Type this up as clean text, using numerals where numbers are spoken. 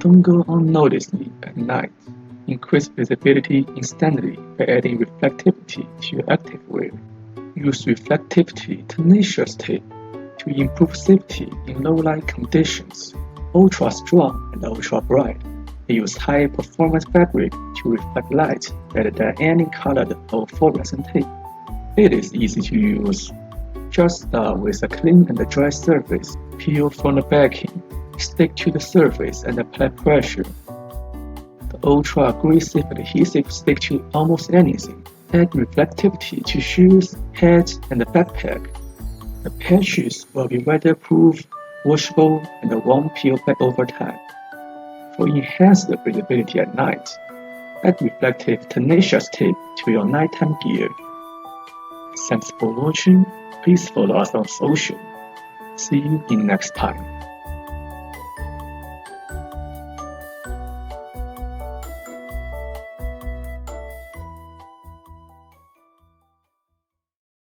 Don't go unnoticed at night. Increase visibility instantly by adding reflectivity to your activewear. Use reflectivity tenacious tape to improve safety in low light conditions. Ultra strong and ultra bright. They use high performance fabric to reflect light better than any colored or fluorescent tape. It is easy to use. Just start with a clean and dry surface. Peel from the backing. Stick to the surface and apply pressure. The ultra-aggressive adhesive stick to almost anything. Add reflectivity to shoes, hats, and the backpack. The patches will be weatherproof, washable, and won't peel back over time. For enhanced visibility at night, add reflective tenacious tape to your nighttime gear. Thanks for watching. Please follow us on social. See you in next time.